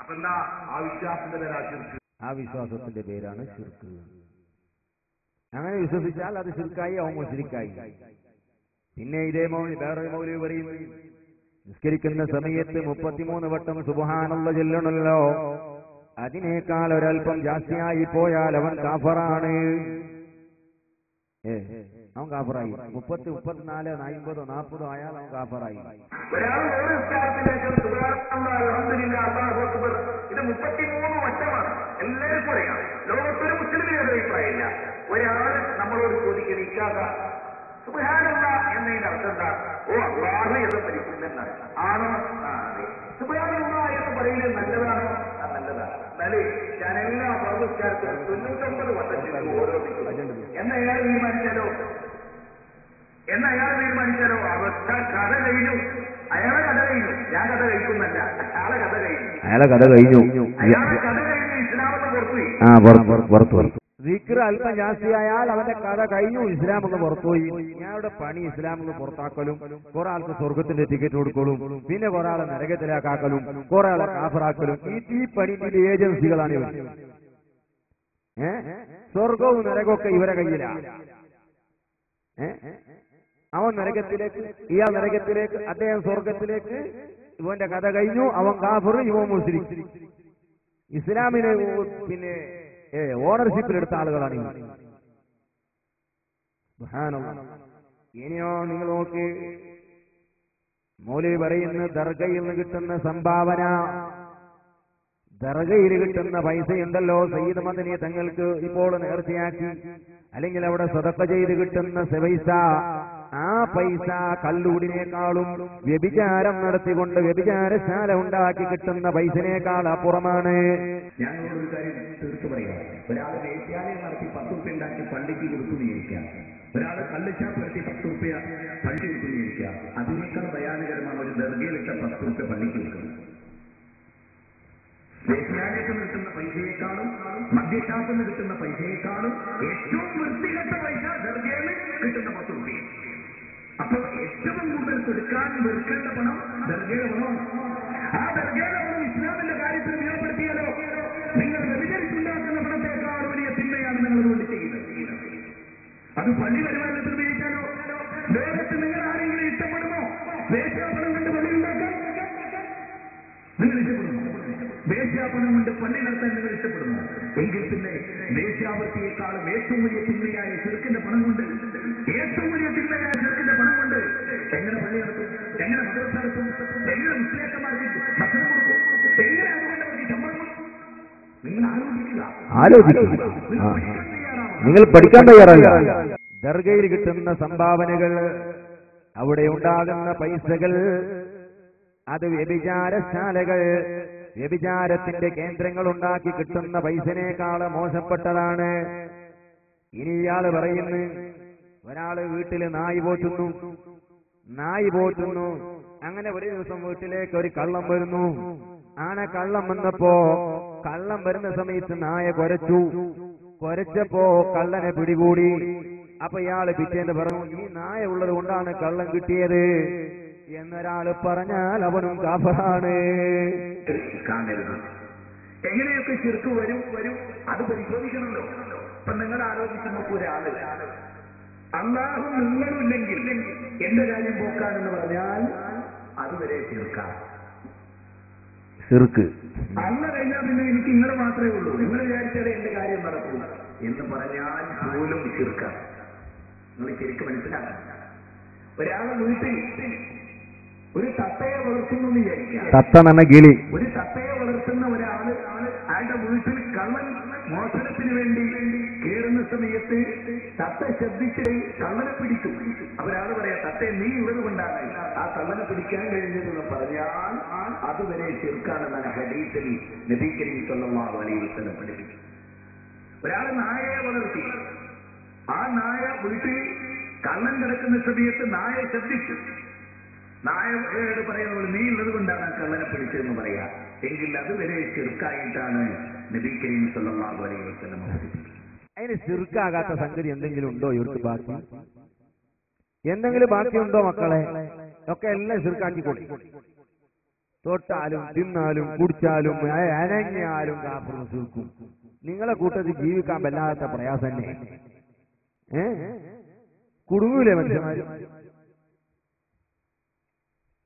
അപ്പൊ എന്താ ആ വിശ്വാസത്തിന്റെ പേരാ ശിർക്ക്. ആ വിശ്വാസത്തിന്റെ പേരാണ് ശിർക്ക്. അങ്ങനെ വിശ്വസിച്ചാൽ അത് ശിർക്കായി, അവൻ മുശ്രിക്കായി. പിന്നെ ഇതേ വേറെ മൗലവി പറയും, നിസ്കരിക്കുന്ന സമയത്ത് 33 വട്ടം സുബ്ഹാനല്ലാഹ് ചൊല്ലണല്ലോ, അതിനേക്കാൾ ഒരൽപ്പം ജാസ്തിയായി പോയാൽ അവൻ കാഫറാണ്. അവൻ കാഫറായി. 30, 34, 50, 40 ആയാൽ അവൻ കാഫറായി. ഒരാൾ ഒരു നിസ്കാരത്തിലേക്ക് സുബ്ഹാനല്ലാഹ് അൽഹംദുലില്ലാഹ് അല്ലാഹു അക്ബർ ഇത് 33 വട്ടമാണ്. എല്ലാവർക്കും അറിയാം. ലോകത്തൊരു മുസ്ലിമിന് അഭിപ്രായമില്ല. ഒരാൾ നമ്മളോട് ചോദിക്കണിക്കാക സുബ്ഹാനല്ലാഹ് എന്നതിന്റെ അർത്ഥം എന്താ? ഓ അല്ലാഹു എന്ന് പരിശുദ്ധനാണ് ആണോ? അതെ. സുബ്ഹാനല്ലാഹ് എന്ന് പറയുന്നത് നല്ലതാണോ? നല്ലതാണ്. എന്നാല് ഞാൻ എല്ലാ പ്രവർത്തനക്കാർക്കും 99 വട്ടം എന്നയാൾ തീരുമാനിച്ചാലോ അവസ്ഥ കഥ കഴിഞ്ഞു. അയാളെ കഥ കഴിഞ്ഞു. ഞാൻ കഥ കഴിക്കുന്നല്ല, അയാളെ കഥ കഴിഞ്ഞു. അയാളെ കഥ കഴിഞ്ഞു. ഇസ്ലാമെന്ന് പുറത്തുപോയി. ദിക്ർ അല്പം ജാസ്തിയായാൽ അവന്റെ കഥ കഴിഞ്ഞു, ഇസ്ലാമെന്ന് പുറത്തുപോയി. ഞങ്ങളുടെ പണി ഇസ്ലാമെന്ന് പുറത്താക്കലും, കുറെ ആൾക്ക് സ്വർഗത്തിന്റെ ടിക്കറ്റ് കൊടുക്കലും, പിന്നെ കുറെ ആളെ നരകത്തിലാക്കാക്കലും, കുറെ ആളെ കാഫറാക്കലും. ഈ പണിന്റെ ഏജൻസികളാണ് ഇവർ. സ്വർഗവും നരകമൊക്കെ ഇവരെ കയ്യിലാണ്. അവൻ നരകത്തിലേക്ക്, ഇയാൾ നരകത്തിലേക്ക്, അദ്ദേഹം സ്വർഗത്തിലേക്ക്. ഇവന്റെ കഥ കഴിഞ്ഞു, അവൻ കാഫർ, ഇവൻ മുസ്ലിം. ഇസ്ലാമിനെ പിന്നെ ഓണർഷിപ്പിലെടുത്ത ആളുകളാണ് ഇവർ. ഇനിയോ നിങ്ങൾ നോക്ക്, മൗലവി പറയുന്ന ദർഗയിൽ നിന്ന് കിട്ടുന്ന സംഭാവന, ദർഗയിൽ കിട്ടുന്ന പൈസയുണ്ടല്ലോ, സയ്യിദ് മദനി തങ്ങൾക്ക് ഇപ്പോൾ നേർച്ചയാക്കി, അല്ലെങ്കിൽ അവിടെ സദഖ ചെയ്ത് കിട്ടുന്ന പൈസ, ആ പൈസ കല്ലൂടിനേക്കാളും വ്യഭിചാരം നടത്തിക്കൊണ്ട് വ്യഭിചാരശാല ഉണ്ടാക്കി കിട്ടുന്ന പൈസനേക്കാൾ അപ്പുറമാണ്. ഞാനൊരു കാര്യം തീർത്തു പറയാം. ഒരാൾ വേശ്യാലയം നടത്തി 10 ഉറുപ്പ്യ ഉണ്ടാക്കി പള്ളിക്ക് കൊടുത്തു നിയോഗിക്കാം. ഒരാൾ കള്ളിച്ചാപ്പ് നടത്തി 10 ഉറുപ്പ്യ പള്ളി കൊടുത്തു നിയോഗിക്കാം. അതിനേക്കാൾ ഭയാനകരമാണ് ഒരു ദർഗയിലിട്ട 10 ഉറുപ്പ്യ പള്ളിക്ക് കൊടുക്കുന്നത്. വേശ്യാലയത്തിൽ കിട്ടുന്ന പൈസയെക്കാളും മദ്യഷാപ്പിൽ നിന്ന് കിട്ടുന്ന പൈസയെക്കാളും ഏറ്റവും വൃത്തികെട്ട പൈസ ദർഗയിൽ കിട്ടുന്ന 10 ഉറുപ്പ്യ. അപ്പൊ ഏറ്റവും കൂടുതൽ കൊടുക്കാൻ വെറുക്കേണ്ട പണം ദർഗയുടെ പണം. ആ ദർഗയുടെ പണം ഇസ്ലാമിന്റെ കാര്യത്തിൽ ഉപയോഗപ്പെടുത്തിയാലോ നിങ്ങൾ വ്യഭിചരിച്ചുണ്ടാക്കുന്ന പണത്തെക്കാൾ വലിയ തിന്മയാണ് നിങ്ങൾ അതുകൊണ്ട് ചെയ്യുന്നത്. അത് പള്ളി വരുമാനത്തിൽ ഉപയോഗിച്ചാലോ? ലോകത്ത് നിങ്ങൾ ആരെങ്കിലും ഇഷ്ടപ്പെടുമോ വേശ്യാപണം കൊണ്ട് പള്ളി ഉണ്ടാക്കാൻ? നിങ്ങൾ ഇഷ്ടപ്പെടുമോ? വേശ്യാപണം കൊണ്ട് പള്ളി നടത്താൻ നിങ്ങൾ ഇഷ്ടപ്പെടുമോ? എങ്കിൽ പിന്നെ വേശ്യാവൃത്തിയെക്കാളും ഏറ്റവും വലിയ തിന്മയായ ചെറുക്കിന്റെ പണം കൊണ്ട്, ഏറ്റവും വലിയ തിന്മയായ ചെറുക്കിന്റെ പണം കൊണ്ട് എങ്ങനെ പള്ളി നടത്തും? എങ്ങനെ മദ്രസ നടത്തും? എങ്ങനെ മുസ്ലിയാക്കന്മാർക്ക് ഭക്ഷണം കൊടുക്കും? എങ്ങനെ അതുകൊണ്ട് അവർക്ക് ശമ്പളം കൊടുക്കും? നിങ്ങൾ ആലോചിക്കുക. നിങ്ങൾ പഠിക്കാൻ തയ്യാറല്ല. ദർഗയിൽ കിട്ടുന്ന സംഭാവനകൾ, അവിടെ ഉണ്ടാകുന്ന പൈസകൾ, അത് വ്യഭിചാരശാലകൾ, വ്യഭിചാരത്തിന്റെ കേന്ദ്രങ്ങൾ ഉണ്ടാക്കി കിട്ടുന്ന പൈസനേക്കാൾ മോശപ്പെട്ടതാണ്. ഇനി ഇയാള് പറയുന്നു, ഒരാള് വീട്ടില് നായി പോറ്റുന്നു. അങ്ങനെ ഒരു ദിവസം വീട്ടിലേക്ക് ഒരു കള്ളം വരുന്നു. കള്ളം വന്നപ്പോ, കള്ളം വരുന്ന സമയത്ത് നായ കുരച്ചപ്പോ കള്ളനെ പിടികൂടി. അപ്പൊ ഇയാള് പിറ്റേന്ന് പറഞ്ഞു, ഈ നായ ഉള്ളത് കൊണ്ടാണ് കള്ളം കിട്ടിയത് എന്നൊരാള് പറഞ്ഞാൽ അവനും കാഫറാണ്. എങ്ങനെയൊക്കെ ശിർക്ക് വരും അത് പരിശോധിക്കണമല്ലോ. ഇപ്പൊ നിങ്ങൾ ആലോചിച്ച് നോക്കൂ, ഒരാള് അല്ലാഹു നിങ്ങളുമില്ലെങ്കിൽ എന്റെ കാര്യം പോക്കാനെന്ന് പറഞ്ഞാൽ അതുവരെ ശിർക്കാണ്. അല്ല കഴിഞ്ഞാൽ പിന്നെ എനിക്ക് ഇങ്ങളെ മാത്രമേ ഉള്ളൂ, നിങ്ങൾ വിചാരിച്ചാലേ എന്റെ കാര്യം നടക്കൂ എന്ന് പറഞ്ഞാൽ പോലും ശിർക്കാണ്. നിങ്ങൾ ശരിക്കും മനസ്സിലാക്കില്ല. ഒരാളെ വീട്ടിൽ ഒരു തത്തയെ വളർത്തുന്നു എന്ന് വിചാരിക്കാം. ഒരു തത്തയെ വളർത്തുന്ന ഒരാള് അയാളുടെ വീട്ടിൽ കള്ളൻ മോഷണത്തിന് വേണ്ടി കയറുന്ന സമയത്ത് തത്ത ശബ്ദിച്ച് കള്ളനെ പിടിച്ചു. അവരാള് പറയാ, തത്തയെ നീ ഉള്ളത് കൊണ്ടാണ് ആ കള്ളനെ പിടിക്കാൻ കഴിഞ്ഞതെന്ന് പറഞ്ഞാൽ അതുവരെ ശിർക്കാണെന്നാണ് ഹദീസിൽ നബി കരീം സ്വല്ലല്ലാഹു അലൈഹി വസല്ലം പഠിപ്പിച്ചു. ഒരാള് നായയെ വളർത്തി, ആ നായ വീട്ടിൽ കള്ളൻ കിടക്കുന്ന സമയത്ത് നായ ശബ്ദിച്ചു. നായയോട് പറയുന്നത് നീ ഉള്ളത് കൊണ്ടാണ് കള്ളനെ പിടിച്ചതെന്ന് പറയാ, എങ്കിൽ അതുവരെ ശിർക്കായിട്ടാണ് നബി കരീം സ്വല്ലല്ലാഹു അലൈഹി വസല്ലം പഠിപ്പിച്ചത്. അതിന് ശിർക്കാകാത്ത സംഗതി എന്തെങ്കിലും ഉണ്ടോ? ഇവർക്ക് ബാക്കി എന്തെങ്കിലും ബാക്കിയുണ്ടോ? മക്കളെ ഒക്കെ എല്ലാം ശിർക്കാക്കി കൊടുക്കും. തൊട്ടാലും തിന്നാലും കുടിച്ചാലും അനങ്ങിയാലും കാഫിർ മുസ്ലിക്കും. നിങ്ങളെ കൂട്ടത്തിൽ ജീവിക്കാൻ വല്ലാത്ത പ്രയാസം തന്നെ. കുടുങ്ങൂലേ മനുഷ്യന്മാര്?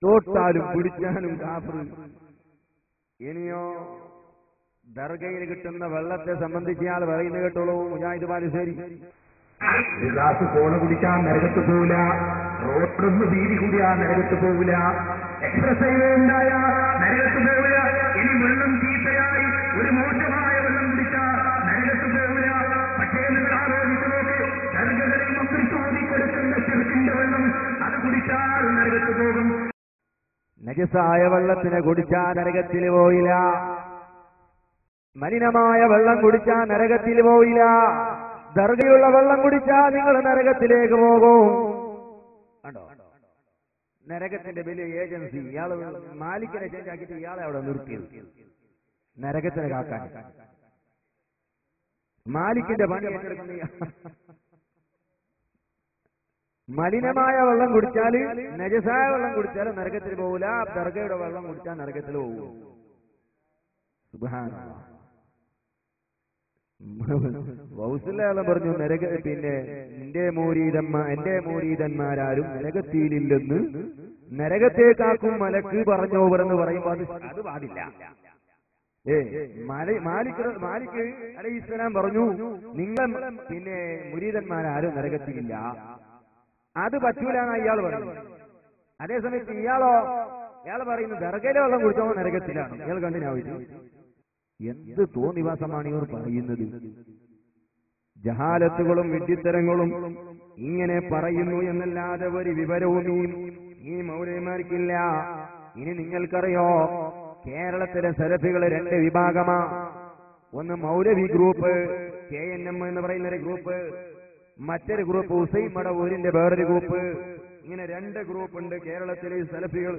തൊട്ടാലും പിടിച്ചാലും കാഫിർ. ഇനിയോ ദർഗയിൽ കിട്ടുന്ന വെള്ളത്തെ സംബന്ധിച്ച് ഇയാൾ പറയുന്നത് കേട്ടോളൂ. മുജാഹിദ് ബാലുശ്ശേരി ഒരു ഗ്ലാസ് കോള കുടിക്കാൻ നരകത്ത് പോവില്ല, റോഡൊന്ന് വീതി കൂടിയാ നരകത്ത് പോവില്ല, എക്സസൈസ് ഉണ്ടായ നരകത്ത് പോവില്ല. ഇനി വെള്ളം ചീത്തയായി ഒരു മോശമായ വെള്ളം കുടിച്ചാൽ നരകത്ത് പോവില്ല. പക്ഷേ നിങ്ങൾ ആലോചിച്ചു നോക്ക്, ദർഗകളിൽ മക്കൾ ചോദിക്കൊടുക്കുന്ന ചെറുക്കിന്റെ വെള്ളം അത് കുടിച്ചാൽ നരകത്ത് പോകും. നജസായ വെള്ളത്തിനെ കുടിച്ചാൽ നരകത്തിൽ പോയില്ല. മലിനമായ വെള്ളം കുടിച്ചാൽ നരകത്തിൽ പോയില്ല. ദർഗയുള്ള വെള്ളം കുടിച്ചാൽ നിങ്ങൾ നരകത്തിലേക്ക് പോകും. കണ്ടോ? നരകത്തിന്റെ വലിയ ഏജൻസി ഇയാള് മാലിക്കിനെ ചേഞ്ച് ആക്കിയിട്ട് ഇയാളെ അവിടെ നിർത്തിയത് നരകത്തിനെ കാക്കാൻ. മാലിക്കിന്റെ പണി ഏറ്റെടുക്കുന്ന മലിനമായ വെള്ളം കുടിച്ചാല് നജസായ വെള്ളം കുടിച്ചാലും നരകത്തിൽ പോകില്ല. ദർഗയുടെ വെള്ളം കുടിച്ചാൽ നരകത്തിൽ പോകും. സുബ്ഹാനല്ലാഹ്. വൗസുല്ലാഹ് പറഞ്ഞു പിന്നെ എന്റെ മൂരീതന്മാരാരും നരകത്തിയിലില്ലെന്ന് നരകത്തേക്കാക്കും മലക്ക് പറഞ്ഞോവരെന്ന് പറയുമ്പോൾ അത് പാടില്ല. മാലിക് അലൈഹിസ്സലാം പറഞ്ഞു നിങ്ങൾ പിന്നെ മുരീതന്മാരാരും നരകത്തിലില്ല, അത് പറ്റൂലാണ് അയാൾ പറഞ്ഞു. അതേസമയത്ത് ഇയാൾ പറയുന്നത് ദർഗയിലെ വെള്ളം കുടിച്ചോ നരകത്തിലാണ്. ഇയാൾ കണ്ടിനാവില്ല. എന്ത് തോന്നിവാസമാണ് ഇവർ പറയുന്നത്? ജഹാലത്തുകളും വിഡ്ഢിത്തരങ്ങളും ഇങ്ങനെ പറയുന്നു എന്നല്ലാതെ ഒരു വിവരവും ഈ മൗലവിമാർക്കില്ല. ഇനി നിങ്ങൾക്കറിയോ, കേരളത്തിലെ സലഫികൾ 2 വിഭാഗമാ. ഒന്ന് മൗലവി ഗ്രൂപ്പ്, KNM എന്ന് പറയുന്ന ഒരു ഗ്രൂപ്പ്, മറ്റൊരു ഗ്രൂപ്പ് ഹുസൈൻ മടവൂരിന്റെ വേറൊരു ഗ്രൂപ്പ്. ഇങ്ങനെ 2 ഗ്രൂപ്പ് ഉണ്ട് കേരളത്തിലെ സലഫികൾ.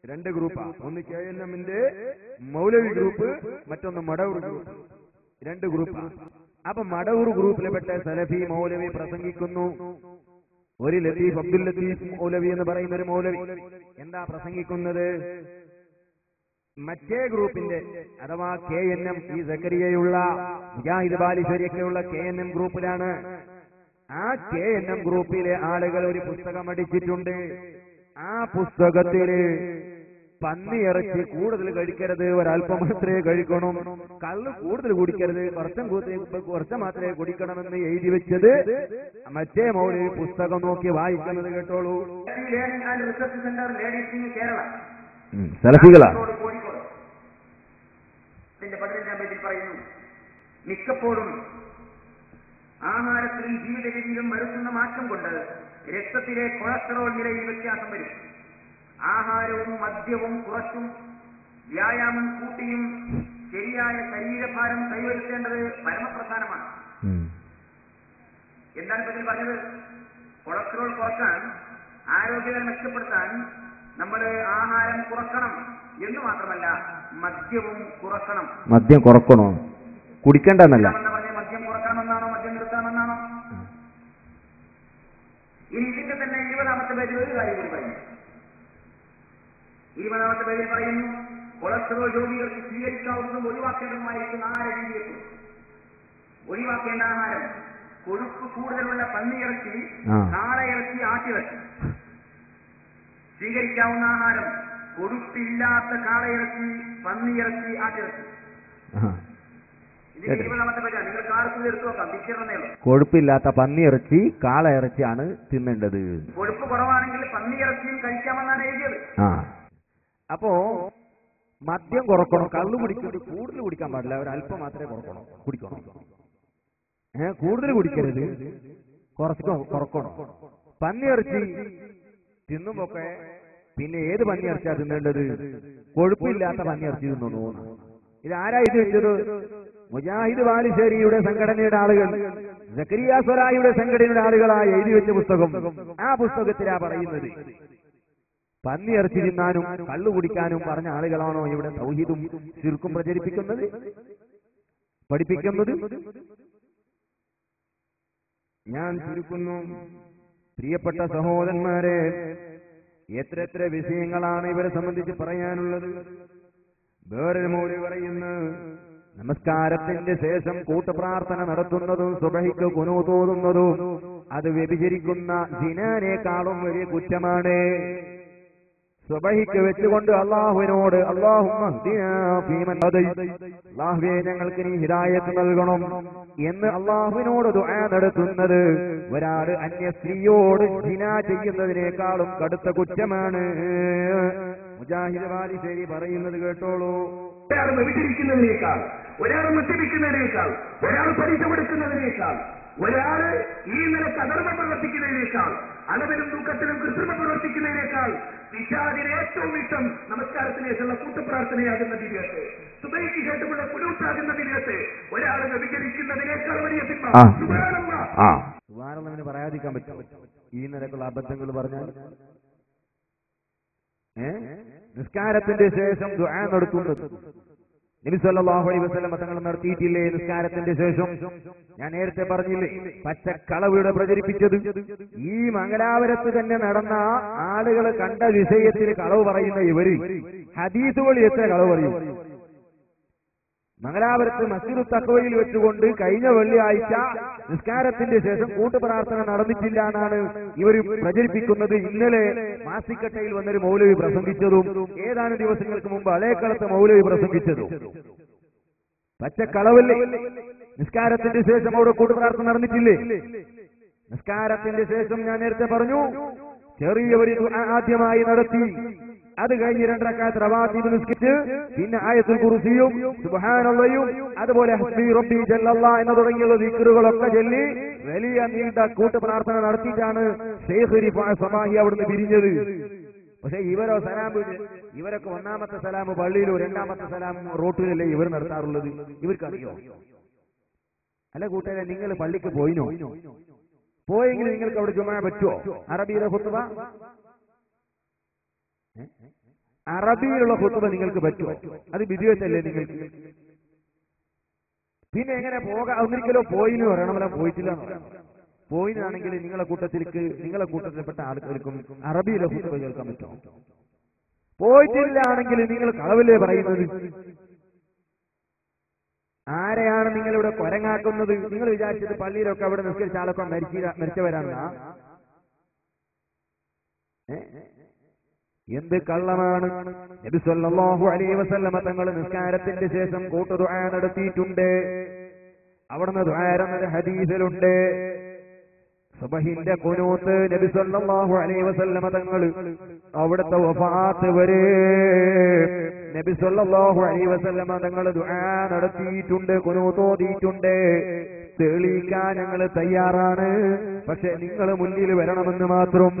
2 ഗ്രൂപ്പാ. ഒന്ന് KNMന്റെ മൗലവി ഗ്രൂപ്പ്, മറ്റൊന്ന് മടവൂർ ഗ്രൂപ്പ്. 2 ഗ്രൂപ്പാ. അപ്പൊ മടവൂർ ഗ്രൂപ്പിൽപ്പെട്ട സലഫി മൗലവി പ്രസംഗിക്കുന്നു. ഒരു ലത്തീഫ്, അബ്ദുൽ ലത്തീഫ് മൗലവി എന്ന് പറയുന്ന ഒരു മൗലവി എന്താ പ്രസംഗിക്കുന്നത്? മറ്റേ ഗ്രൂപ്പിന്റെ അഥവാ KNM, ഈ സക്കരിയയുള്ള മുജാഹിദ് ബാലുശ്ശേരിയൊക്കെയുള്ള KNM ഗ്രൂപ്പിലാണ്. ആ KNM ഗ്രൂപ്പിലെ ആളുകൾ ഒരു പുസ്തകം അടിച്ചിട്ടുണ്ട്. ആ പുസ്തകത്തില് പന്നിയിറച്ചി കൂടുതൽ കഴിക്കരുത്, ഒരല്പം മാത്രമേ കഴിക്കണം, കള്ള് കൂടുതൽ കുടിക്കരുത്, കുറച്ച് മാത്രമേ കുടിക്കണമെന്ന് എഴുതി വെച്ചത് മറ്റേ മൗലവി പുസ്തകം നോക്കി വായിക്കുന്നത് കേട്ടോളൂ. സലഫികളാ. മിക്കപ്പോഴും ആഹാരത്തിലും ജീവിത രീതിയിലും വരുത്തുന്ന മാറ്റം കൊണ്ട് രക്തത്തിലെ കൊളസ്ട്രോൾ നിലയിൽ വ്യത്യാസം വരും. ആഹാരവും മദ്യവും കുറച്ചും വ്യായാമം കൂട്ടിയും ശരിയായ ശരീരഭാരം കൈവരുത്തേണ്ടത് പരമപ്രധാനമാണ്. എന്താണ് ഇതിൽ പറഞ്ഞത്? കൊളസ്ട്രോൾ കുറക്കാൻ, ആരോഗ്യം മെച്ചപ്പെടുത്താൻ നമ്മൾ ആഹാരം കുറക്കണം എന്ന് മാത്രമല്ല, മദ്യവും കുറക്കണം. മദ്യം കുറക്കണോ? കുടിക്കണ്ടെന്നല്ല. മദ്യം കുറക്കണമെന്നാണോ? മദ്യം നിർത്താമെന്നാണോ? ഇനി ഇതിന്റെ തന്നെ 20ാമത്തെ പേജിൽ ഒരു കാര്യം കൂടി പറയുന്നു. 20ാമത്തെ പേജിൽ പറയുന്നു, കൊളസ്ട്രോൾ രോഗികൾക്ക് സ്വീകരിക്കാവുന്നതും ഒഴിവാക്കേണ്ടതുമായിരിക്കുന്ന ആഹാര രീതിയെക്കുറിച്ച്. ഒഴിവാക്കേണ്ട ആഹാരം: കൊഴുപ്പ് കൂടുതലുള്ള പന്നിയിറച്ചി, കാളയിറച്ചി, ആട്ടിറച്ചി. സ്വീകരിക്കാവുന്ന ആഹാരം: കൊഴുപ്പില്ലാത്ത കാളയിറച്ചി, പന്നിയിറച്ചി, ആട്ടിറച്ചി. കൊഴുപ്പില്ലാത്ത പന്നിയിറച്ചി, കാളയിറച്ചിയാണ് തിന്നേണ്ടത്. കൊഴുപ്പ് കുറവാണെങ്കിൽ പന്നിയിറച്ചിയും കഴിക്കാമെന്നാണ് എഴുതിയത്. അപ്പോ മദ്യം കുറക്കണം, കള്ളു കുടിക്കുന്നത് കൂടുതൽ കുടിക്കാൻ പാടില്ല, ഒരല്പം മാത്രമേ കുടിക്കണം. കൂടുതൽ കുടിക്കരുത്, കുറക്കണം. പന്നിയിറച്ചി തിന്നുമൊക്കെ പിന്നെ ഏത് പന്നിയിറച്ചിയാ തിന്നേണ്ടത്? കൊഴുപ്പില്ലാത്ത പന്നിയിറച്ചി തിന്നു. ഇതാരാ ഇത് വെച്ചത്? മുജാഹിദ് ബാലുശ്ശേരിയുടെ സംഘടനയുടെ ആളുകൾ, സക്കരിയ സ്വലാഹിയുടെ സംഘടനയുടെ ആളുകളായി എഴുതി വെച്ച പുസ്തകം. ആ പുസ്തകത്തിലാ പറയുന്നത്. പന്നിയിറച്ചി തിന്നാനും കള്ളു കുടിക്കാനും പറഞ്ഞ ആളുകളാണോ ഇവിടെ തൗഹീദും ശിർക്കും പ്രചരിപ്പിക്കുന്നത്, പഠിപ്പിക്കുന്നത്? ഞാൻ ചുരുക്കുന്നു. പ്രിയപ്പെട്ട സഹോദരന്മാരെ, എത്ര വിഷയങ്ങളാണ് ഇവരെ സംബന്ധിച്ച് പറയാനുള്ളത്. വേറൊരു മൗലവി പറയുന്നു, നമസ്കാരത്തിന്റെ ശേഷം കൂട്ടുപ്രാർത്ഥന നടത്തുന്നതും സുബഹിക്ക് ഖുനൂത്ത് ഓതുന്നതും അത് വ്യഭിചരിക്കുന്ന സിനാനേക്കാളും വലിയ കുറ്റമാണ്. സുബഹിക്ക് വെച്ചുകൊണ്ട് അള്ളാഹുവിനോട് അല്ലാഹുവേ ഞങ്ങൾക്ക് നീ ഹിദായത്ത് നൽകണം എന്ന് അള്ളാഹുവിനോട് ദുആ നടത്തുന്നത് ഒരാൾ അന്യ സ്ത്രീയോട് സിനാ ചെയ്യുന്നതിനേക്കാളും കടുത്ത കുറ്റമാണ്. മുജാഹിദ് ബാലിശ്ശേരി പറയുന്നത് കേട്ടോളൂ. ഒരാൾ വ്യഭിചരിക്കുന്നതിനേക്കാൾ, ഒരാൾ മദ്യപിക്കുന്നതിനേക്കാൾ, ഒരാൾ പലിശ കൊടുക്കുന്നതിനേക്കാൾ, ഒരാള് ഈ നിലക്ക് അധർമ്മം പ്രവർത്തിക്കുന്നതിനേക്കാൾ, അളവിലും തൂക്കത്തിലും കൃത്രിമം പ്രവർത്തിക്കുന്നതിനേക്കാൾ വിഷാദിന് ഏറ്റവും ഇഷ്ടം നമസ്കാരത്തിന് ശേഷമുള്ള കൂട്ടുപ്രാർത്ഥനയാകുന്ന ദിവ്യത്തെ, സുബഹിക്ക് ശേഷമുള്ള കുനൂത്താകുന്ന ദിവ്യത്തെ ഒരാൾ വ്യഭിചരിക്കുന്നതിനേക്കാൾ വലിയ സുബ്ഹാനല്ലാഹ് പറയാതിരിക്കാൻ പറ്റും. ഈ നിലക്കുള്ള അബദ്ധങ്ങൾ പറഞ്ഞാൽ നിസ്കാരത്തിന്റെ ശേഷം ദുആ നടത്തുന്നത് നബി സല്ലല്ലാഹു അലൈഹി വസല്ലം തങ്ങൾ നടത്തിയിട്ടില്ലേ? നിസ്കാരത്തിന്റെ ശേഷം ഞാൻ നേരത്തെ പറഞ്ഞില്ലേ, പച്ചക്കളവിടെ പ്രചരിപ്പിച്ചത്. ഈ മംഗലാപുരത്ത് തന്നെ നടന്ന ആളുകൾ കണ്ട വിഷയത്തിൽ കളവ് പറയുന്ന ഇവര് ഹദീസുകൾ എത്ര കളവ് പറയും? മംഗലാപുരത്ത് മസ്ജിദു തഖ്വയിൽ വെച്ചുകൊണ്ട് കഴിഞ്ഞ വെള്ളിയാഴ്ച നിസ്കാരത്തിന്റെ ശേഷം കൂട്ടുപ്രാർത്ഥന നടന്നിട്ടില്ല എന്നാണ് ഇവർ പ്രചരിപ്പിക്കുന്നത്. ഇന്നലെ മാസിക്കട്ടയിൽ വന്നൊരു മൗലവി പ്രസംഗിച്ചതും ഏതാനും ദിവസങ്ങൾക്ക് മുമ്പ് അളേക്കളത്ത് മൗലവി പ്രസംഗിച്ചതും പച്ചക്കളവല്ലേ. നിസ്കാരത്തിന്റെ ശേഷം അവിടെ കൂട്ടുപ്രാർത്ഥന നടന്നിട്ടില്ലേ? നിസ്കാരത്തിന്റെ ശേഷം ഞാൻ നേരത്തെ പറഞ്ഞു ചെറിയൊരു ആദ്യമായി നടത്തി. അത് കഴിഞ്ഞ് 2 റക്അത്ത് റവാത്തിബ് നിസ്കരിച്ച് പിന്നെ ആയത്തുൽ കുർസിയും സുബ്ഹാനല്ലാഹും അതുപോലെ ഹസ്ബി റബ്ബി ജല്ലല്ലാഹ് എന്ന് തുടങ്ങിയുള്ള ദിക്റുകളൊക്കെ ചൊല്ലി വലിയ നീണ്ട കൂട്ടുപ്രാർത്ഥന നടത്തിയിട്ടാണ് ശൈഖ് റിഫാ സമാഹി അവിടുന്ന് പിരിഞ്ഞത്. പക്ഷെ ഇവരോ സലാം ഇവരൊക്കെ ഒന്നാമത്തെ സലാം പള്ളിയിലോ രണ്ടാമത്തെ സലാം റോട്ടിലല്ലേ ഇവർ നടത്താറുള്ളത്. ഇവർക്കറിയോ? അല്ല കൂട്ടുകാരെ, നിങ്ങൾ പള്ളിക്ക് പോയിനോ? പോയെങ്കിൽ നിങ്ങൾക്ക് അവിടെ ജുമാ പറ്റുമോ? അറബിയിലെ ഖുത്ബ, അറബിയിലുള്ള ഖുത്ബ നിങ്ങൾക്ക് പറ്റുമോ? അത് ബിദ്അത്തല്ലേ നിങ്ങൾക്ക്? പിന്നെ എങ്ങനെ പോകാം? ഒന്നിരിക്കലോ പോയിന്ന് പറയണമല്ലോ, പോയിട്ടില്ല എന്ന് പറയണം. പോയിനാണെങ്കിൽ നിങ്ങളെ കൂട്ടത്തിൽപ്പെട്ട ആളുകൾക്കും അറബിയിലെ ഖുത്ബ കേൾക്കാൻ പറ്റുമോ? പോയിട്ടില്ലാണെങ്കിൽ നിങ്ങൾ കളവല്ലേ പറയുന്നത്? ആരെയാണ് നിങ്ങളിവിടെ കൊരങ്ങാക്കുന്നത്? നിങ്ങൾ വിചാരിച്ചത് പള്ളിയിലൊക്കെ അവിടെ നിസ്കരിച്ച ആളൊക്കെ മരിച്ചവരാണെന്നാ? എന്ത് കള്ളമാണ്! നബി സല്ലല്ലാഹു അലൈഹി വസല്ലമ തങ്ങൾ നിസ്കാരത്തിന്റെ ശേഷം കൂട്ടുദുആ നടത്തിയിട്ടുണ്ട്. അവിടുന്ന് ദുആ എന്ന ഹദീസിലുണ്ട്. സുബഹിന്റെ ഖുനൂത്ത് നബി സല്ലല്ലാഹു അലൈഹി വസല്ലമ തങ്ങൾ അവിടുത്തെ വഫാത്ത് വരെ നബി സല്ലല്ലാഹു അലൈഹി വസല്ലമ തങ്ങൾ ദുആ നടത്തിയിട്ടുണ്ട്, ഖുനൂത്ത് ഓതിയിട്ടുണ്ട്. തെളിയിക്കാൻ ഞങ്ങൾ തയ്യാറാണ്, പക്ഷെ നിങ്ങൾ മുന്നിൽ വരണമെന്ന് മാത്രം.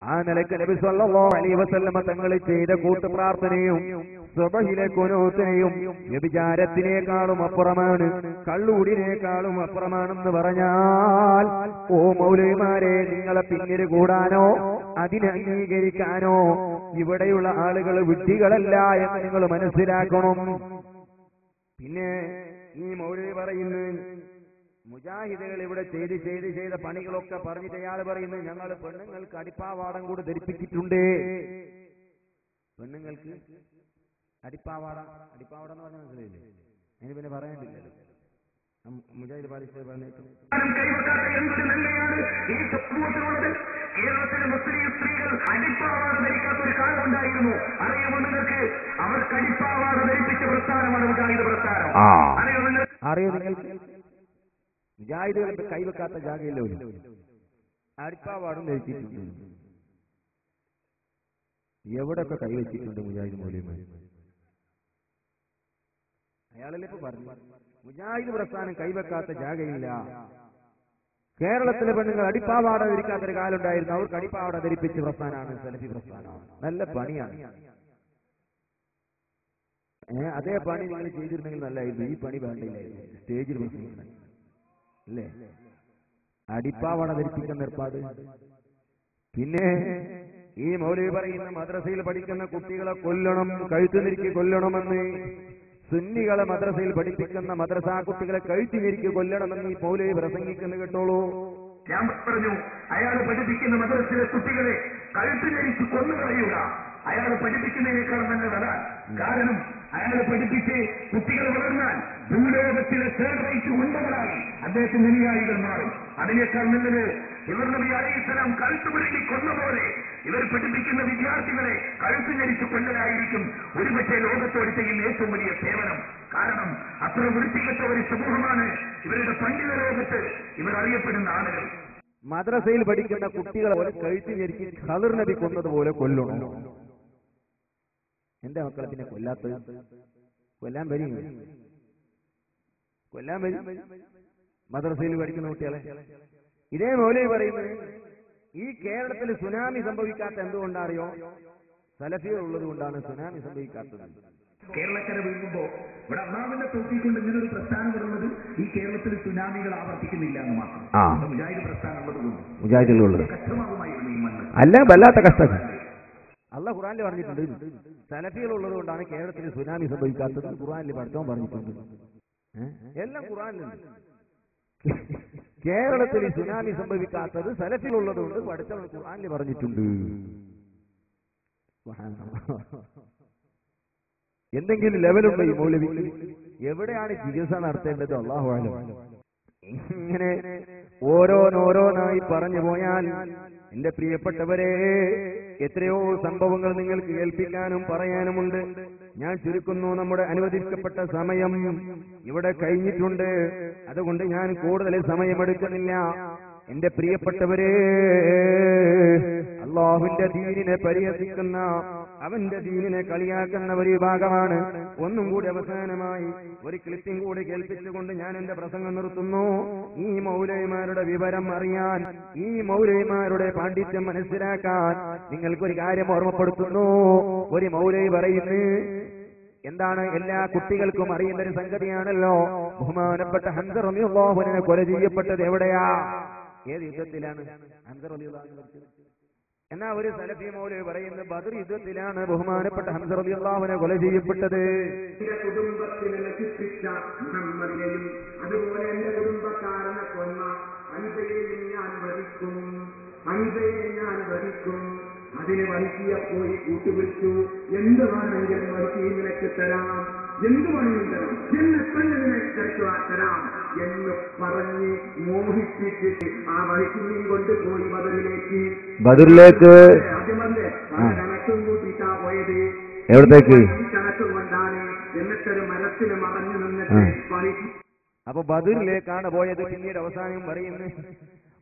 ആ നിലയ്ക്ക് നബി സല്ലല്ലാഹു അലൈഹി വസല്ലമ തങ്ങൾ ചെയ്ത കൂട്ടുപ്രാർത്ഥനയും സുബഹിലെ ഖുനൂത്തിനെയും വ്യഭിചാരത്തിനേക്കാളും അപ്പുറമാണ്, കള്ളൂടിനേക്കാളും അപ്പുറമാണെന്ന് പറഞ്ഞാൽ, ഓ മൗലവിമാരെ, നിങ്ങളെ പിന്നിൽ കൂടാനോ അതിനെ അംഗീകരിക്കാനോ ഇവിടെയുള്ള ആളുകൾ വിഡ്ഢികളല്ല എന്ന് നിങ്ങൾ മനസ്സിലാക്കണം. പിന്നെ ഈ മൗലവി പറയുന്നു, മുജാഹിദുകൾ ഇവിടെ ചെയ്ത പണികളൊക്കെ പറഞ്ഞിട്ട് അയാൾ പറയുന്നു, ഞങ്ങൾ പെണ്ണുങ്ങൾക്ക് അടിപ്പാവാടം കൂടി ധരിപ്പിച്ചിട്ടുണ്ട്. പെണ്ണുങ്ങൾക്ക് അടിപ്പാവാട എന്ന് പറഞ്ഞാൽ മനസ്സിലായില്ലേ? അതിന് പിന്നെ പറയാനില്ലല്ലോ. മുജാഹിദ് ബാലിശ്ശേരി പറഞ്ഞിട്ട് കേരളത്തിലെ മുസ്ലിം സ്ത്രീകൾ അടിപ്പാവാട ധരിക്കാത്ത ഒരു കാലം ഉണ്ടായിരുന്നു. അറിയാമോ നിങ്ങൾക്ക്? അവർക്ക് അടിപ്പാവാട ധരിപ്പിച്ച പ്രസ്ഥാനമാണ് മുജാഹിദ് പ്രസ്ഥാനം. അറിയോ നിങ്ങൾക്ക്? മുജാഹിദുകൾ കൈവെക്കാത്ത ജാഗയില്ലോ അടിപ്പാവാടും ധരിച്ചിട്ടുണ്ട്. എവിടെയൊക്കെ കൈവച്ചിട്ടുണ്ട് മുജാഹിദ് മൗലവിമാർ? അയാളല്ലേ ഇപ്പൊ പറഞ്ഞു, മുജാഹിദ് പ്രസ്ഥാനം കൈവെക്കാത്ത ജാഗയില്ല. കേരളത്തിലെ പെണ്ണുങ്ങൾ അടിപ്പാവാട ധരിക്കാത്തൊരു കാലം ഉണ്ടായിരുന്നു. അവർക്ക് അടിപ്പാവാട ധരിപ്പിച്ച പ്രസ്ഥാനമാണ് സലഫി പ്രസ്ഥാനമാണ്. നല്ല പണിയാണ്. അതേ പണി നിങ്ങൾ ചെയ്തിരുന്നെങ്കിൽ നല്ലായിരുന്നു. ഈ പണി വേണ്ടില്ലായിരുന്നു. സ്റ്റേജിൽ പ്രസംഗിക്കണം അല്ലേ? അടിപ്പാവാട ധരിപ്പിക്കുന്ന ഏർപ്പാട്. പിന്നെ ഈ മൗലവി പറയുന്ന മദ്രസയിൽ പഠിക്കുന്ന കുട്ടികളെ കൊല്ലണം, കഴുത്തുനിരിക്ക് കൊല്ലണമെന്ന്. സുന്നികളെ മദ്രസയിൽ പഠിപ്പിക്കുന്ന മദ്രസാ കുട്ടികളെ കഴുത്തിനിരിക്ക് കൊല്ലണമെന്ന് ഈ മൗലവി പ്രസംഗിക്കുന്നു കേട്ടോളൂ. ഞാൻ പറഞ്ഞു, അയാൾ പഠിപ്പിക്കുന്ന മദ്രസയിലെ കുട്ടികളെ കഴുത്തിലരിച്ച് കൊന്നുകളയുക അയാൾ പഠിപ്പിക്കുന്നതിനേക്കാൾ നല്ലതല്ല. കാരണം അയാൾ പഠിപ്പിച്ച് കുട്ടികൾ വളർന്നാൽ ഭൂലോകത്തിലെ തേർഡ് റേറ്റ് ഉണ്ടകളായി അദ്ദേഹത്തിന് അനുയായികൾ മാറും. അതിനേക്കാൾ നല്ലത് ഇവർ നബി അലൈഹിസ്സലാം കഴുത്തുപിടുങ്ങി കൊന്ന പോലെ ഇവർ പഠിപ്പിക്കുന്ന വിദ്യാർത്ഥികളെ കഴുത്തുഞരിച്ച് കൊല്ലലായിരിക്കും ഒരുപക്ഷെ ലോകത്തോട് ചെയ്യുന്ന ഏറ്റവും വലിയ സേവനം. കാരണം അത്ര വൃത്തികെട്ട ഒരു സമൂഹമാണ് ഇവരുടെ പണ്ഡിത ലോകത്ത് ഇവർ അറിയപ്പെടുന്ന ആളുകൾ. മദ്രസയിൽ പഠിക്കുന്ന കുട്ടികളെ പോലെ കഴുത്തുഞരിച്ച് ഖദർ നബി കൊന്നതുപോലെ കൊല്ലണം. എന്റെ മക്കളെ പിന്നെ കൊല്ലാത്തത്? കൊല്ലാൻ വരും, കൊല്ലാൻ വരും മദ്രസയിൽ പഠിക്കുന്ന കുട്ടികളെ. ഇതേ മൗലവി പറയുന്നത് ഈ കേരളത്തിൽ സുനാമി സംഭവിക്കാത്ത എന്തുകൊണ്ടറിയോ? സലഫികൾ ഉള്ളത് കൊണ്ടാണ് സുനാമി സംഭവിക്കാത്തത്. കേരളക്കര വീഴുമ്പോ ഇവിടെ അള്ളാഹുവിന്റെ തൗഫീഖ് ഇങ്ങനെ ഒരു പ്രസ്ഥാനം വരുന്നത് ഈ കേരളത്തിൽ സുനാമികൾ ആവർത്തിക്കുന്നില്ല എന്ന് മാത്രം. മുജാഹിദ് പ്രസ്ഥാനം ഉള്ളതുകൊണ്ട് മുജാഹിദുകളുള്ളത് കഷ്ടമാകുമായിരുന്നു ഈ മണ്ണ്. അല്ല, വല്ലാത്ത കഷ്ടം. അള്ളാഹ് ഖുർആനിൽ പറഞ്ഞിട്ടുണ്ട്, സലഫികൾ ഉള്ളത് കൊണ്ടാണ് കേരളത്തിൽ സുനാമി സംഭവിക്കാത്തത്. ഖുർആനിൽ പഠിത്തം പറഞ്ഞിട്ടുണ്ട്, എല്ലാം ഖുർആനിലുണ്ട്. കേരളത്തിൽ സുനാമി സംഭവിക്കാത്തത് സലഫികൾ ഉള്ളത് കൊണ്ട് പഠിത്തം ഖുർആനിൽ പറഞ്ഞിട്ടുണ്ട്. എന്തെങ്കിലും ലെവലുണ്ട് ഈ മൗലവിക്ക്? എവിടെയാണ് ചികിത്സ നടത്തേണ്ടത്? അല്ലാഹു അഅലം. ഇങ്ങനെ ഓരോന്നായി പറഞ്ഞു പോയാൽ എന്റെ പ്രിയപ്പെട്ടവരെ എത്രയോ സംഭവങ്ങൾ നിങ്ങൾക്ക് കേൾപ്പിക്കാനും പറയാനുമുണ്ട്. ഞാൻ ചുരുക്കുന്നു, നമ്മുടെ അനുവദിക്കപ്പെട്ട സമയം ഇവിടെ കഴിഞ്ഞിട്ടുണ്ട്. അതുകൊണ്ട് ഞാൻ കൂടുതൽ സമയമെടുക്കുന്നില്ല. എന്റെ പ്രിയപ്പെട്ടവരെ, അല്ലാഹുവിന്റെ ദീനിനെ പരിഹസിക്കുന്ന, അവന്റെ ദീനിനെ കളിയാക്കുന്ന ഒരു വിഭാഗമാണ്. ഒന്നും കൂടി അവസാനമായി ഒരു ക്ലിപ്പിംഗ് കൂടി കേൾപ്പിച്ചുകൊണ്ട് ഞാൻ എന്റെ പ്രസംഗം നിർത്തുന്നു. ഈ മൗലവിമാരുടെ വിവരം അറിയാൻ, ഈ മൗലവിമാരുടെ പാണ്ഡിത്യം മനസ്സിലാക്കാൻ നിങ്ങൾക്കൊരു കാര്യം ഓർമ്മപ്പെടുത്തുന്നു. ഒരു മൗലവി പറയുന്നു, എന്താണ്, എല്ലാ കുട്ടികൾക്കും അറിയുന്ന ഒരു സംഗതിയാണല്ലോ, ബഹുമാനപ്പെട്ട ഹംസ റളിയല്ലാഹു അൻഹു കൊല ചെയ്യപ്പെട്ടത് എവിടെയാ? ഏത് യുദ്ധത്തിലാണ് ഹംസ റളിയല്ലാഹു അൻഹു? എന്നാ ഒരു സലഫി മൗലവി പറയുന്നത് ബദർ യുദ്ധത്തിലാണ് ബഹുമാനപ്പെട്ട ഹംസ റളിയല്ലാഹു അൻഹു കൊല ചെയ്യപ്പെട്ടത്. കുടുംബത്തിനെ നശിപ്പിച്ച മുഹമ്മദിനെയും അതുപോലെ എന്റെ കുടുംബക്കാരനെ കൊന്ന ഹംസയെയും ഞാൻ വധിക്കും, ഹംസയെ ഞാൻ വധിക്കും. അതിന് വഹിക്കിയ പോയി കൂട്ടുപിടിച്ചു, എന്ത് വേണമെങ്കിലും വഹിക്കി നിനക്ക് തരാം, എന്ത് വേണമെങ്കിലും തരാം, എന്നെപ്പന്നെ തരാം എന്ന് പറഞ്ഞ് മോഹിപ്പിച്ചിട്ട് ആ വഹിക്കുകയും കൊണ്ടുപോയി ബദറിലേക്ക്. ആദ്യമല്ലേ കണക്കും കൂട്ടിയിട്ടാ പോയത്. എവിടത്തേക്ക്? കണക്കും കൊണ്ടാണ്. എന്നിട്ടൊരു മരത്തിന് മറഞ്ഞു നിന്നിട്ട് പണി. അപ്പൊ ബദറിലേക്കാണ് പോയത്. പിന്നീട് അവസാനം പറയുന്നു,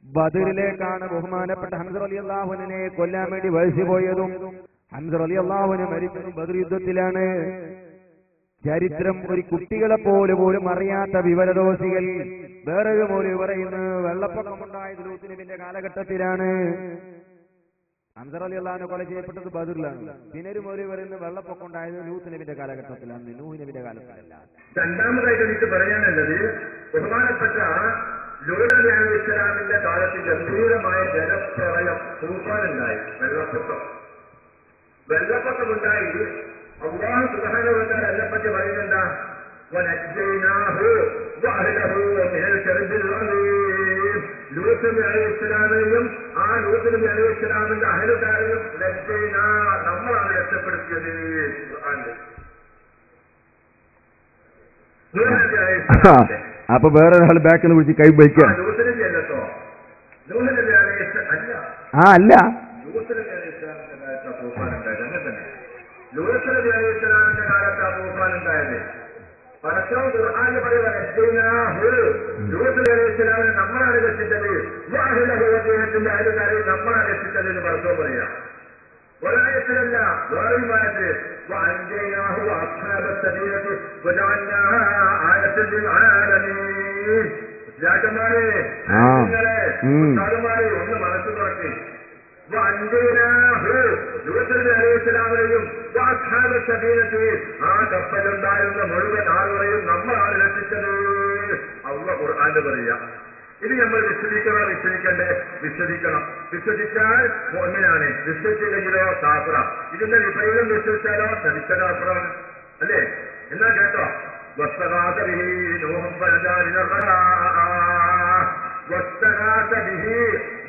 ബദറിലേക്കാണ് ബഹുമാനപ്പെട്ട ഹംസ റളിയല്ലാഹു അൻഹുവിനെ കൊല്ലാൻ വേണ്ടി വഹിച്ചു പോയതും. ഹംസ റളിയല്ലാഹു അൻഹു മരിച്ചതും ബദർ യുദ്ധത്തിലാണ്. ചരിത്രം ഒരു കുട്ടികളെ പോലും അറിയാത്ത വിവരദോഷികൾ. വേറൊരു മൗലവി പറയുന്നു, വെള്ളപ്പൊക്കമുണ്ടായത് ലൂത്ത് നബിയുടെ കാലഘട്ടത്തിലാണ്. ഹംസ റളിയല്ലാഹു അൻഹു കൊല ചെയ്യപ്പെട്ടത് ബദറിലാണ്. പിന്നെ ഒരു മൗലവി പറയുന്നു, വെള്ളപ്പൊക്കം ഉണ്ടായത് ലൂത്ത് നബിയുടെ കാലഘട്ടത്തിലാണ്, നൂഹ് നബിയുടെ കാലഘട്ടത്തിലല്ല. രണ്ടാമതായിട്ട് എനിക്ക് പറയാനുള്ളത്, ബഹുമാനപ്പെട്ട ലൂത്ത് നബി അലൈഹിസ്സലാമിന്റെ കാലത്ത് ഗംഭീരമായ ജലപ്രളയം, തൂഫാനുണ്ടായി, വെള്ളപ്പൊക്കമുണ്ടായി. അല്ലാഹു സുബ്ഹാനഹു വ തആല അതിനെപ്പറ്റി പറയുന്നുണ്ടാ, വനജ്ജയ്നാഹു വഅഹ്ലഹു മിനൽ കർബിൽ അലീം. ലൂത്ത് നബി അലൈഹിസ്സലാമിനെയും ആ ലൂത്ത് നബി അലൈഹിസ്സലാമിന്റെ അഹ്ലുകാരെയും നജ്ജയ്നാ, നമ്മളാണ് രക്ഷപ്പെടുത്തിയത്. അപ്പൊ വേറൊരാൾ ബാക്കിൽ നിന്ന് വിളിച്ച് കൈ വയ്ക്കാം. ലൂത്ത് നബി അല്ലട്ടോ, ലൂത്ത് നബി അലൈഹിസ്സലാം അല്ല. അല്ല, ലൂത്ത് നബി അലൈഹിസ്സലാമിന്റെ കാലത്ത് തൂഫാനുണ്ടായത്. അങ്ങനെ തന്നെ ലൂത്ത് നബി അലൈഹിസ്സലാമിന്റെ കാലത്ത് തൂഫാനുണ്ടായത്. പരസ്പരം ഖുർആനിൽ പറയുന്നത് ലൂത്ത് നബി അലൈഹിസ്സലാമിനെ നമ്മളാണ് രക്ഷിച്ചത്, അദ്ദേഹത്തിന്റെ അയൽക്കാരെ നമ്മളാണ് രക്ഷിച്ചത് എന്ന് പരസ്പരം പറയാം. ഒരായത്തിലല്ല, വേറൊരുമായത്ത് രാജന്മാരെ ഒന്ന് മനസ്സ് തുറക്കി. ും ആ കപ്പലുണ്ടായിരുന്ന മുഴുവൻ ആളുകളെയും നമ്മളാണ് രക്ഷിച്ചത്. അല്ലാഹു ഖുർആനിൽ പറയാ. ഇത് നമ്മൾ വിശ്വസിക്കണ്ടേ? വിശ്വസിച്ചാൽ മുഅ്മിനാണ്, വിശ്വസിച്ചില്ലെങ്കിലോ കാഫിറ. ഇതിന്റെ വിപരീതം വിശ്വസിച്ചാലോ ചരിത്ര കാഫിറാണ്, അല്ലേ? എന്നാ കേട്ടോ,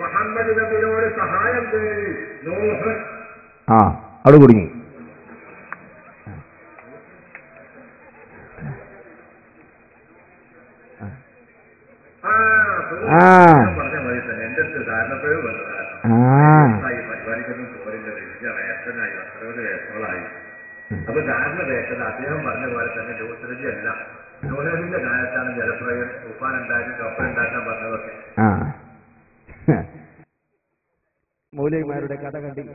മുഹമ്മദ് നബിയോട് സഹായം തേടി നൂഹ് അവിടെ കുടുങ്ങി. പറഞ്ഞ മതി തന്നെ എന്റെ അടുത്ത് കാരണപ്പോഴും പരിപാടിക്കൊന്നും പോരില്ല, വലിയ വേഷനായി 10 വേഷങ്ങളായി. അപ്പൊ കാരണം വേഷത അദ്ദേഹം പറഞ്ഞ പോലെ തന്നെ ലൂസറജി അല്ല, നോഹയുടെ കാലത്താണ് ജലപ്രളയം തുഫാൻ ഉണ്ടാക്കി കപ്പൽ ഉണ്ടാക്കാൻ പറഞ്ഞതൊക്കെ. മൗലവിമാരുടെ കഥ കണ്ടില്ല.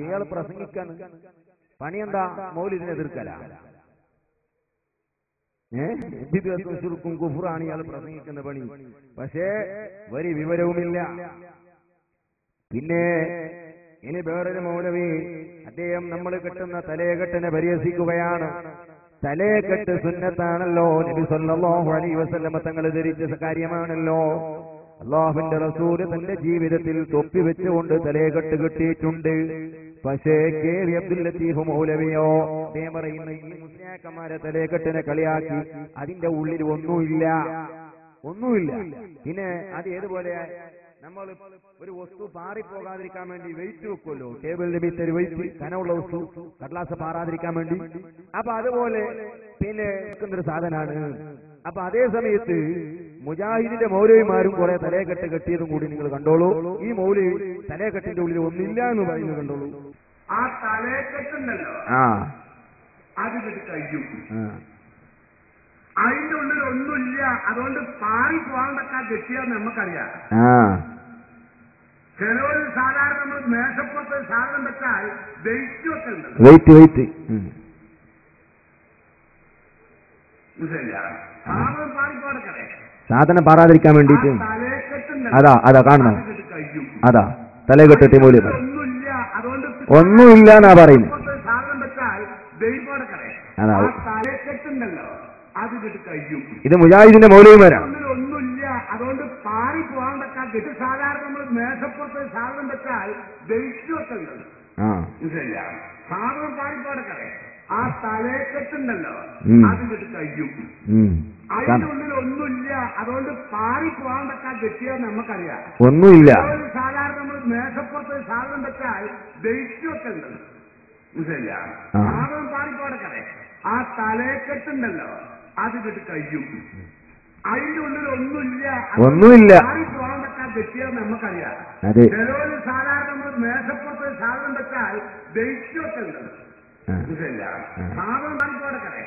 ഇയാൾ പ്രസംഗിക്കാൻ പണിയെന്താ? മൗലിദിനെ എതിർക്കല. ദിവസം കുഫറാണ് ഇയാൾ പ്രസംഗിക്കുന്ന പണി. പക്ഷേ ഒരു വിവരവുമില്ല. പിന്നെ ഇനി വേറൊരു മൗലവി, അദ്ദേഹം നമ്മൾ കെട്ടുന്ന തലയെക്കെട്ടിനെ പരിഹസിക്കുകയാണ്. തലയെക്കെട്ട് സുന്നത്താണല്ലോ, നബി സല്ലല്ലാഹു അലൈഹി വസല്ലം തങ്ങൾ ധരിച്ച കാര്യമാണല്ലോ. അല്ലാഹുവിന്റെ റസൂല് തന്റെ ജീവിതത്തിൽ തൊപ്പി വെച്ചുകൊണ്ട് തലയെക്കെട്ട് കെട്ടിയിട്ടുണ്ട്. പക്ഷേ കെ വി അബ്ദുൽ ലത്തീഫ് മൗലവിയോ അദ്ദേഹം പറയുന്ന ഈ മുസ്ലിയാക്കന്മാരെ തലയെക്കെട്ടിനെ കളിയാക്കി അതിന്റെ ഉള്ളിൽ ഒന്നുമില്ല. പിന്നെ അത് ഏതുപോലെ നമ്മൾ ഒരു വസ്തു പാറിപ്പോകാതിരിക്കാൻ വേണ്ടി വെയിറ്റ് വെക്കുമല്ലോ, ടേബിളിന്റെ മീറ്റർ വെയിറ്റ്, കനമുള്ള വസ്തു കടലാസ് പാറാതിരിക്കാൻ വേണ്ടി. അപ്പൊ അതുപോലെ പിന്നെ വെക്കുന്നൊരു സാധനമാണ്. അപ്പൊ അതേ സമയത്ത് മുജാഹിദിന്റെ മൗലവിമാരും കുറെ തലയെക്കെട്ട് കെട്ടിയതും കൂടി നിങ്ങൾ കണ്ടോളൂ. ഈ മൗലവി തലയെക്കെട്ടിന്റെ ഉള്ളിൽ ഒന്നില്ല എന്ന് പറയുന്നത് കണ്ടോളൂ. ആ തലയെക്കെട്ടുണ്ടല്ലോ, അത് കഴിയും, അതിന്റെ ഉള്ളിൽ ഒന്നുമില്ല. അതുകൊണ്ട് പാറി പോകാണ്ടൊക്കെ കെട്ടിയാന്ന് നമുക്കറിയാം. ചിലവർ സാധാരണ നമ്മൾ മേശപ്പുറത്ത് സാധനം വെച്ചാൽ വെയിറ്റ് വെക്കുന്നുണ്ട്. വെയിറ്റ് സാധനം പാറിപ്പോടക്കേ, സാധനം പാറാതിരിക്കാൻ വേണ്ടിട്ട് അതാ കാണണം. അതാ തലയെക്കെട്ടി മൂല്യം ഒന്നുമില്ല. അതുകൊണ്ട് ഒന്നുമില്ല എന്നാ പറയുന്നത്. സാധനം വെച്ചാൽ വെയിപ്പോടക്കേ, അതാ തലയെക്കെട്ടുണ്ടല്ലോ, അത് കഴിയും. ഇത് മുജാഹിദിന്റെ മൗലവിമാരാണ്. ഒന്നുമില്ല. അതുകൊണ്ട് പാറി പോകാണ്ടൊക്കെ കെട്ടി സാധാരണ നമ്മൾ മേശപ്പുറത്ത് സാധനം വെച്ചാൽ വെയിറ്റ് വെക്കുന്നുണ്ട്. സാധനം പാറിപ്പോടക്കേ, ആ തലയെക്കെട്ടുണ്ടല്ലോ, അത് കഴിയും. അതിന്റെ ഉള്ളിൽ ഒന്നുമില്ല. അതുകൊണ്ട് പാറി പോകാണ്ടൊക്കെ കെട്ടിയാൽ നമുക്കറിയാം. ഒന്നുമില്ല. സാധാരണ നമ്മൾ മേശപ്പുറത്ത് സാധനം വെച്ചാൽ വെയിറ്റ് വെക്കുന്നുണ്ട്. സാധനം പാറിപ്പോടക്കേ, ആ തലയെക്കെട്ടുണ്ടല്ലോ, അത് കഴിയും. അതിന്റെ ഉള്ളിൽ ഒന്നുമില്ല. പാറി പോകാണ്ടൊക്കെ കെട്ടിയാൽ നമുക്കറിയാം. ചിലവർ സാധാരണ നമ്മൾ മേശപ്പുറത്ത് സാധനം വെച്ചാൽ വെയിറ്റ് വെക്കുന്നുണ്ട്. സാധനം പാറിപ്പോടക്കേ,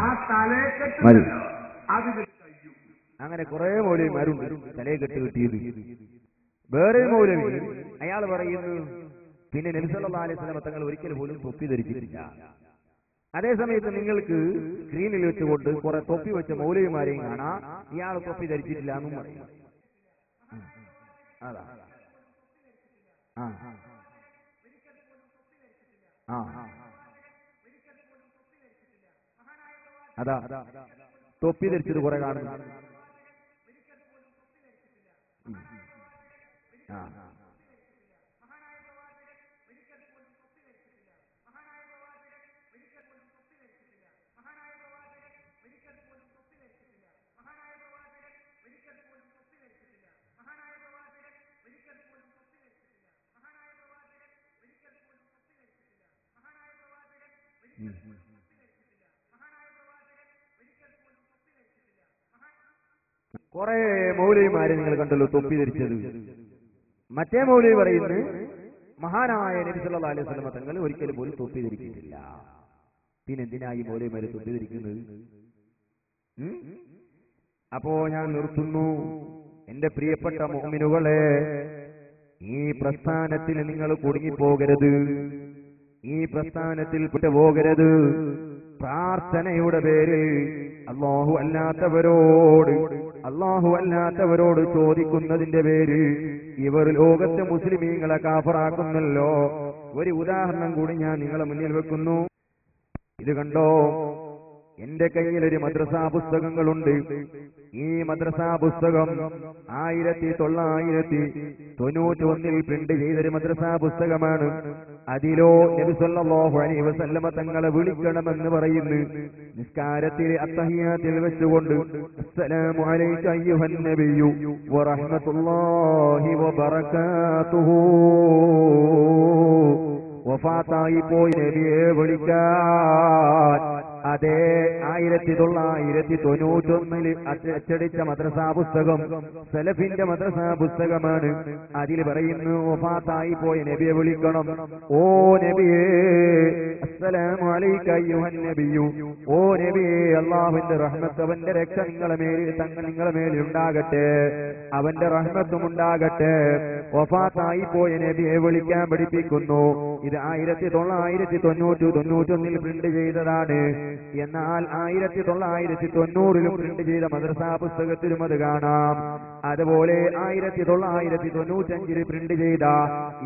ആ തലയെക്കെട്ടുണ്ടല്ലോ, അത് കഴിയും. അങ്ങനെ കുറെ മൗലവിമാരുണ്ട് തലയെക്കെട്ട് കിട്ടിയത്. വേറെ മൗലവി അയാൾ പറയുന്നു പിന്നെ നബി സല്ലല്ലാഹു അലൈഹി വസല്ലം തങ്ങൾ ഒരിക്കൽ പോലും തൊപ്പി ധരിച്ചിട്ടില്ല. അതേസമയത്ത് നിങ്ങൾക്ക് സ്ക്രീനിൽ വെച്ചുകൊണ്ട് കുറെ തൊപ്പി വെച്ച മൗലവിമാരെയും കാണാം, ഇയാൾ തൊപ്പി ധരിച്ചിട്ടില്ല എന്നും പറയും. അതാ അതാ തൊപ്പി ധരിച്ചത് കുറെ കാണുന്നു. കുറെ മൗലവിമാരെ നിങ്ങൾ കണ്ടല്ലോ തൊപ്പി ധരിച്ചത്. മറ്റേ മൗലവി പറയുന്നത് മഹാനായ നബി സല്ലല്ലാഹു അലൈഹി വസല്ലം തങ്ങൾ ഒരിക്കലും പോലും തൊപ്പി ധരിച്ചിട്ടില്ല. പിന്നെ എന്തിനാ ഈ മൗലവിമാരെ തൊപ്പി ധരിക്കുന്നത്? അപ്പോ ഞാൻ നിർത്തുന്നു. എന്റെ പ്രിയപ്പെട്ട മുഅ്മിനുകളെ, ഈ പ്രസ്ഥാനത്തിൽ നിങ്ങൾ കുടുങ്ങിപ്പോകരുത്, ഈ പ്രസ്ഥാനത്തിൽ പെട്ടുപോകരുത്. പ്രാർത്ഥനയുടെ പേരിൽ അല്ലാഹു അല്ലാത്തവരോട് ചോദിക്കുന്നതിന്റെ പേരിൽ ഇവർ ലോകത്തെ മുസ്ലിമീങ്ങളെ കാഫറാക്കുന്നല്ലോ. ഒരു ഉദാഹരണം കൂടി ഞാൻ നിങ്ങളെ മുന്നിൽ വെക്കുന്നു. ഇത് കണ്ടോ, എന്റെ കയ്യിൽ ഒരു മദ്രസാ പുസ്തകങ്ങളുണ്ട്. ഈ മദ്രസാ പുസ്തകം 1991 പ്രിന്റ് ചെയ്തൊരു മദ്രസാ പുസ്തകമാണ്. അതിലോ നബി സല്ലല്ലാഹു അലൈഹി വസല്ലമ തങ്ങളെ വിളിക്കണമെന്ന് പറയുന്നു. നിസ്കാരത്തിൽ അത്തഹിയാത്തിൽ വെച്ചുകൊണ്ട് അസ്സലാമു അലൈക അയ്യുഹൻ നബിയ്യു വറഹ്മത്തുള്ളാഹി വബറകാതുഹു. വഫാത്തായി പോയി നബിയെ വിളിക്കാൻ അതേ 1991 അച്ചടിച്ച മദ്രസാ പുസ്തകം സലഫിന്റെ മദ്രസാ പുസ്തകമാണ്. അതിൽ പറയുന്നു വഫാത്തായി പോയ നബിയെ വിളിക്കണം. ഓ നബിയേ അസ്സലാമു അലൈക അയ്യുഹൻ നബിയ്യു. ഓ നബിയേ, അല്ലാഹുവിന്റെ റഹ്മത്ത് അവന്റെ രക്ഷ നിങ്ങളെ മേലിൽ ഉണ്ടാകട്ടെ, അവന്റെ റഹ്മത്തും ഉണ്ടാകട്ടെ. വഫാത്തായി പോയ നബിയെ വിളിക്കാൻ പഠിപ്പിക്കുന്നു. ഇത് 1991 പ്രിന്റ് ചെയ്തതാണ്. എന്നാൽ 1990 പ്രിന്റ് ചെയ്ത മദ്രസാ പുസ്തകത്തിലും അത് കാണാം. അതുപോലെ 1995 പ്രിന്റ് ചെയ്ത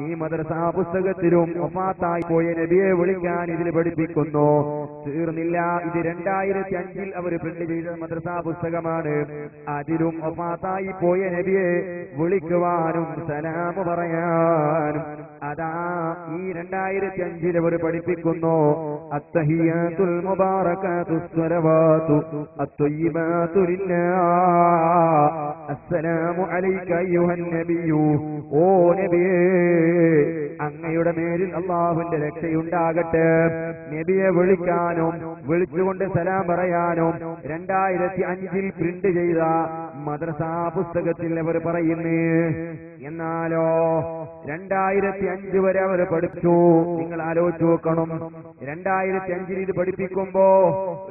ഈ മദ്രസാ പുസ്തകത്തിലും വഫാത്തായി പോയ നബിയെ വിളിക്കാൻ ഇതിൽ പഠിപ്പിക്കുന്നു. തീർന്നില്ല, ഇത് 2005 അവർ പ്രിന്റ് ചെയ്ത മദ്രസാ പുസ്തകമാണ്. അതിലും വഫാത്തായി പോയ നബിയെ വിളിക്കുവാനും സലാം പറയാനും അതാ ഈ 2005 അവർ പഠിപ്പിക്കുന്നു. അത്തഹിയാത്തുൽ മുബാറകാതുസ് സ്വലവാതു അത്വയ്യിബാതു ലില്ലാഹ് അസ്സലാമു അലൈക അയ്യുഹൻ നബിയ്യു. ഓ നബിയേ, അങ്ങയുടെ മേലിൽ അല്ലാഹുവിന്റെ രക്ഷയുണ്ടാകട്ടെ. നബിയെ വിളിക്കാനും വിളിച്ചുകൊണ്ട് സലാം പറയാനും 2005 പ്രിന്റ് ചെയ്ത മദ്രസാ പുസ്തകത്തിൽ അവർ പറയുന്നു. എന്നാലോ 2005 വരെ അവർ പഠിച്ചു. നിങ്ങൾ ആലോചിച്ച് നോക്കണം, 2005 ഇത് പഠിപ്പിക്കുമ്പോ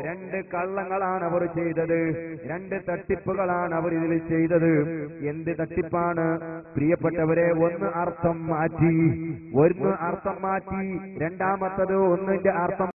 2 കള്ളങ്ങളാണ് അവർ ചെയ്തത്, 2 തട്ടിപ്പുകളാണ് അവർ ഇതിൽ ചെയ്തത്. എന്ത് തട്ടിപ്പാണ് പ്രിയപ്പെട്ടവരെ? ഒന്ന് അർത്ഥം മാറ്റി, രണ്ടാമത്തത് ഒന്നിന്റെ അർത്ഥം